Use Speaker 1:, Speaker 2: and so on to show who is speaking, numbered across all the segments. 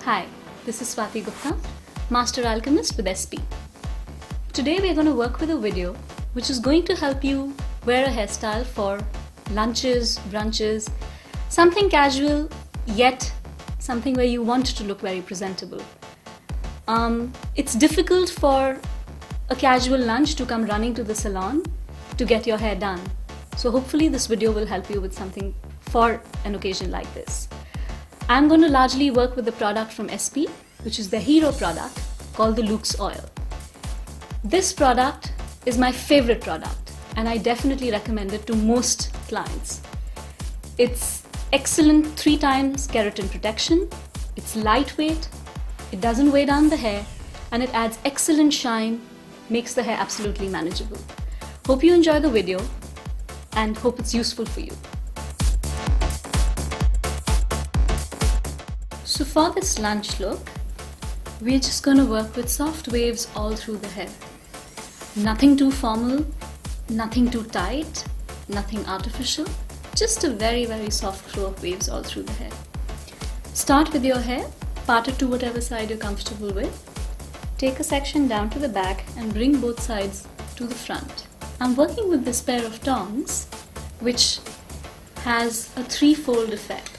Speaker 1: Hi, this is Swati Gupta, Master Alchemist with SP. Today we are going to work with a video which is going to help you wear a hairstyle for lunches, brunches, something casual yet something where you want to look very presentable. It's difficult for a casual lunch to come running to the salon to get your hair done. So hopefully this video will help you with something for an occasion like this. I'm going to largely work with the product from SP, which is the hero product called the Luxe Oil. This product is my favorite product and I definitely recommend it to most clients. It's excellent 3 times keratin protection, it's lightweight, it doesn't weigh down the hair, and it adds excellent shine, makes the hair absolutely manageable. Hope you enjoy the video and hope it's useful for you. So for this lunch look, we're just going to work with soft waves all through the hair. Nothing too formal, nothing too tight, nothing artificial, just a very soft flow of waves all through the hair. Start with your hair, part it to whatever side you're comfortable with. Take a section down to the back and bring both sides to the front. I'm working with this pair of tongs which has a 3-fold effect.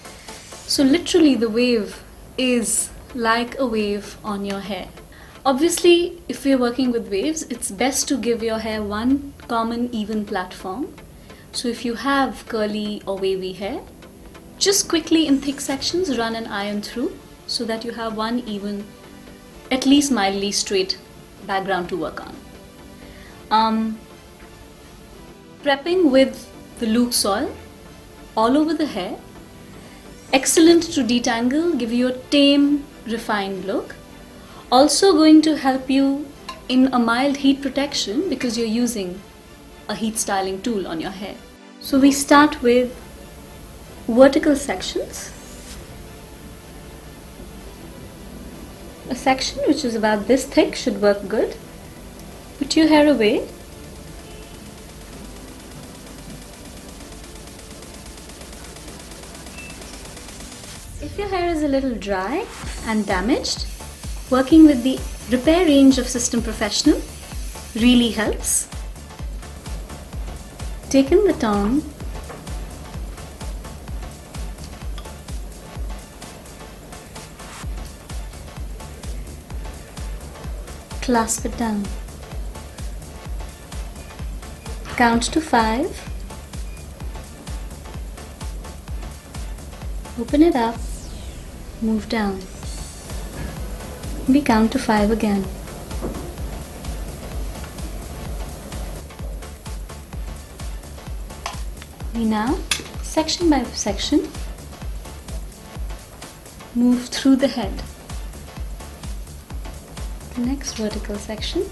Speaker 1: So literally the wave is like a wave on your hair. Obviously, if we're working with waves, it's best to give your hair one common even platform. So if you have curly or wavy hair, just quickly in thick sections run an iron through so that you have one even, at least mildly straight background to work on. Prepping with the Luxe Oil all over the hair. Excellent to detangle, give you a tame, refined look. Also going to help you in a mild heat protection because you're using a heat styling tool on your hair. So we start with vertical sections. A section which is about this thick should work good. Put your hair away. If your hair is a little dry and damaged, working with the repair range of System Professional really helps. Take in the tong, clasp it down, count to 5, open it up, move down. We count to 5 again. We now, section by section, move through the head. The next vertical section.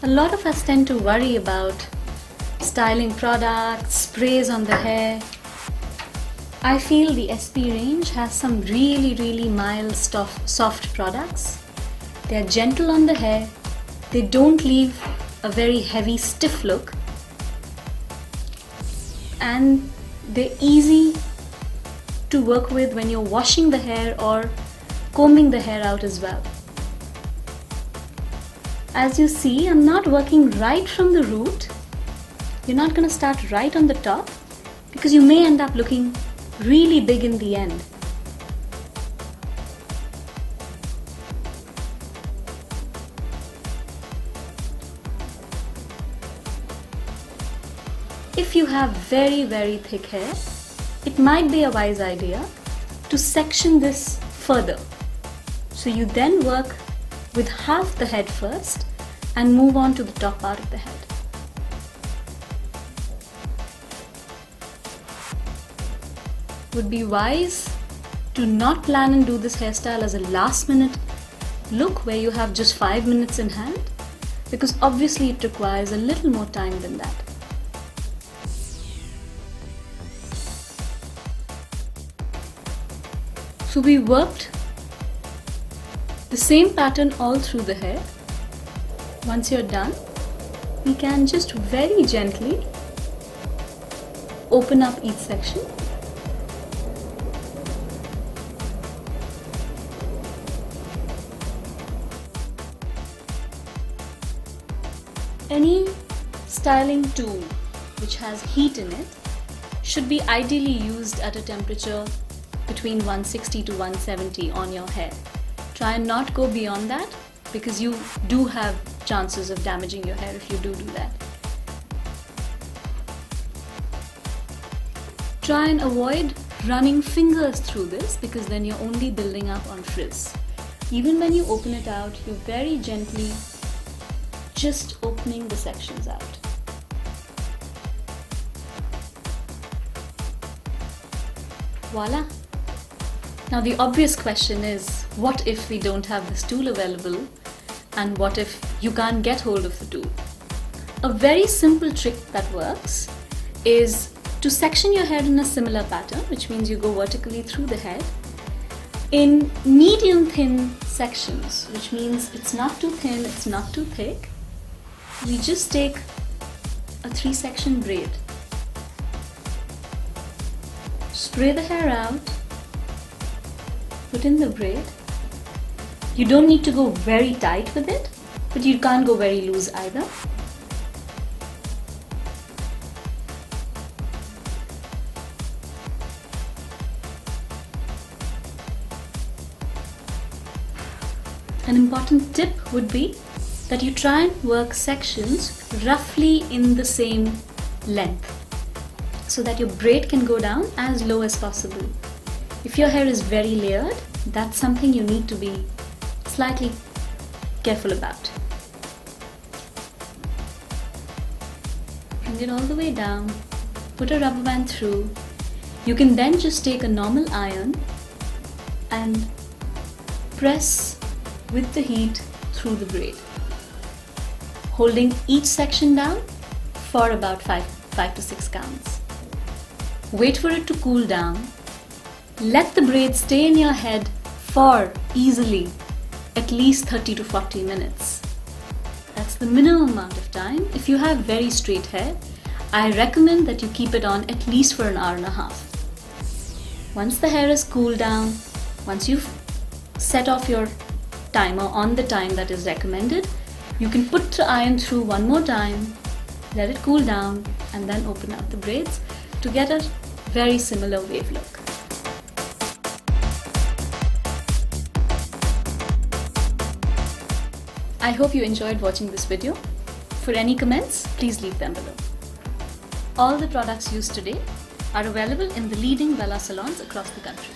Speaker 1: A lot of us tend to worry about styling products, sprays on the hair. I feel the SP range has some really mild soft products. They're gentle on the hair, they don't leave a very heavy stiff look, and they're easy to work with when you're washing the hair or combing the hair out as well. As you see, I'm not working right from the root. You're not going to start right on the top because you may end up looking really big in the end. If you have very thick hair, it might be a wise idea to section this further. So you then work with half the head first and move on to the top part of the head. Would be wise to not plan and do this hairstyle as a last minute look where you have just 5 minutes in hand, because obviously it requires a little more time than that. So we worked the same pattern all through the hair. Once you're done, we can just very gently open up each section. Any styling tool which has heat in it should be ideally used at a temperature between 160 to 170 on your hair. Try and not go beyond that, because you do have chances of damaging your hair if you do that. Try and avoid running fingers through this, because then you're only building up on frizz. Even when you open it out, you're very gently just opening the sections out. Voila! Now the obvious question is, what if we don't have this tool available, and what if you can't get hold of the tool? A very simple trick that works is to section your hair in a similar pattern, which means you go vertically through the head in medium thin sections, which means it's not too thin, it's not too thick. We just take a 3-section braid, spray the hair out, put in the braid. You don't need to go very tight with it, but you can't go very loose either. An important tip would be that you try and work sections roughly in the same length, so that your braid can go down as low as possible. If your hair is very layered, that's something you need to be slightly careful about. Bring it all the way down, put a rubber band through. You can then just take a normal iron and press with the heat through the braid, holding each section down for about 5 to 6 counts. Wait for it to cool down. Let the braid stay in your head for easily at least 30 to 40 minutes. That's the minimum amount of time. If you have very straight hair, I recommend that you keep it on at least for an hour and a half. Once the hair is cooled down, once you've set off your timer on the time that is recommended, you can put the iron through one more time, let it cool down, and then open up the braids to get a very similar wave look. I hope you enjoyed watching this video. For any comments, please leave them below. All the products used today are available in the leading Wella salons across the country.